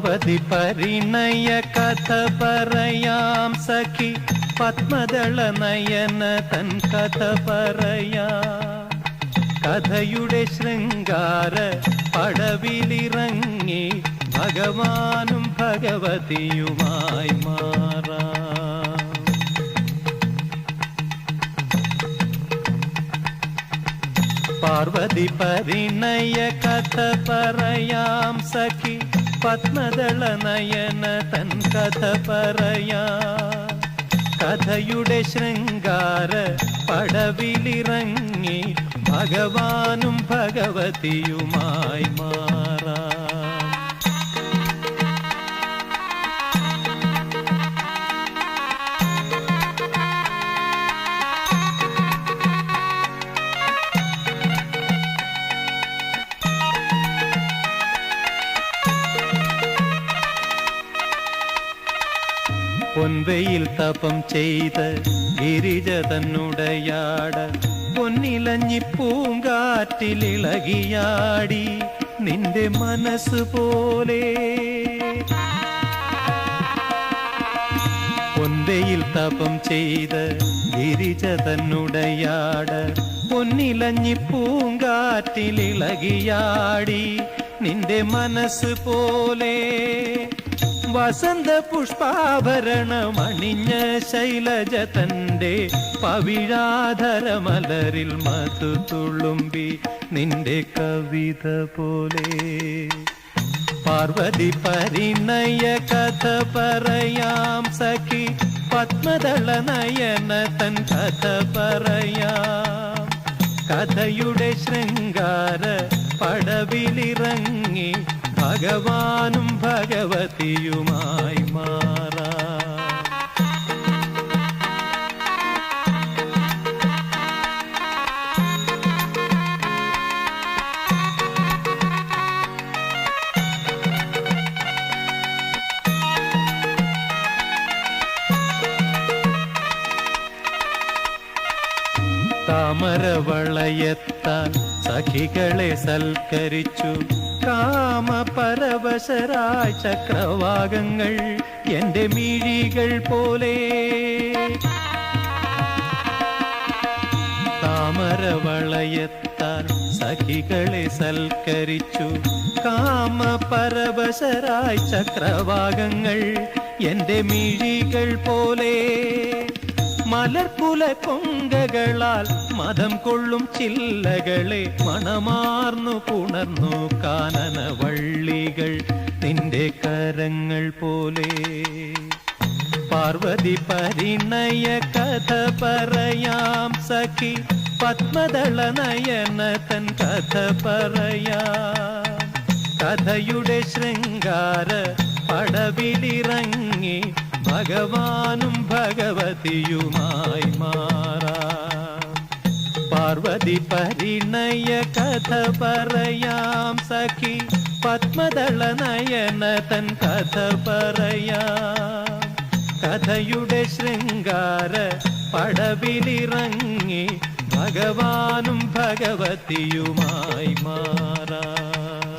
പാർവതി പരിണയ കഥ പറയാം സഖി, പത്മദള നയന തൻ കഥ പറയാം. കഥയുടെ ശൃംഗാര പടവിലിറങ്ങി ഭഗവാനും ഭഗവതിയുമായി മാറാം. പാർവതി പരിണയ കഥ പറയാം സഖി, പത്മദള നയന തൻ കഥ പറയാം. കഥയുടെ ശൃംഗാര പടവിലിറങ്ങി ഭഗവാനും ഭഗവതിയുമായി മാറാം. പൊൻവെയിൽ തപം ചെയ്ത് ഗിരിജ തന്നുടയാട, പൊന്നിലഞ്ഞി പൂങ്കാറ്റിലിളകിയാടി നിന്റെ മനസ്സ് പോലെ. പൊൻവെയിൽ തപം ചെയ്ത് ഗിരിജ തന്നുടയാട, പൊന്നിലഞ്ഞി പൂങ്കാറ്റിലിളകിയാടി നിന്റെ മനസ്സ് പോലെ. വസന്ത പുഷ്പാഭരണമണിഞ്ഞ ശൈലജ തന്റെ പവിഴാധരമലരിൽ മധു തുളുമ്പി നിന്റെ കവിത പോലെ. പാർവതി പരിണയ കഥ പറയാം സഖി, പത്മദള നയന തൻ കഥ പറയാം. കഥയുടെ ശൃംഗാര പടവിലിറങ്ങി ഭഗവാനും ഭഗവതിയുമായി മാറാം. താമരവളയത്താൽ സഖികളെ സൽക്കരിച്ചു കാമപരവശരായ ചക്രവാകങ്ങൾ എന്റെ മിഴികൾ പോലെ. താമരവളയത്താൽ സഖികളെ സൽക്കരിച്ചു കാമപരവശരായ ചക്രവാകങ്ങൾ എന്റെ മിഴികൾ പോലെ. മലർക്കുല കൊങ്കകളാൽ മതം കൊള്ളും ചില്ലകളെ മണമാർന്നു പുണർന്നു കാനനവള്ളികൾ നിന്റെ കരങ്ങൾ പോലെ. പാർവതി പരിണയ കഥ പറയാം സഖി, പത്മദള നയന തൻ കഥ പറയാം. കഥയുടെ ശൃംഗാര പടവിലിറങ്ങി ഭഗവാനും ഭഗവതിയുമായി മാറാം. പാർവതി പരിണയ കഥ പറയാം സഖി, പത്മദള നയന തൻ കഥ പറയാം. കഥയുടെ ശൃംഗാര പടവിലിറങ്ങി ഭഗവാനും ഭഗവതിയുമായി മാറാം.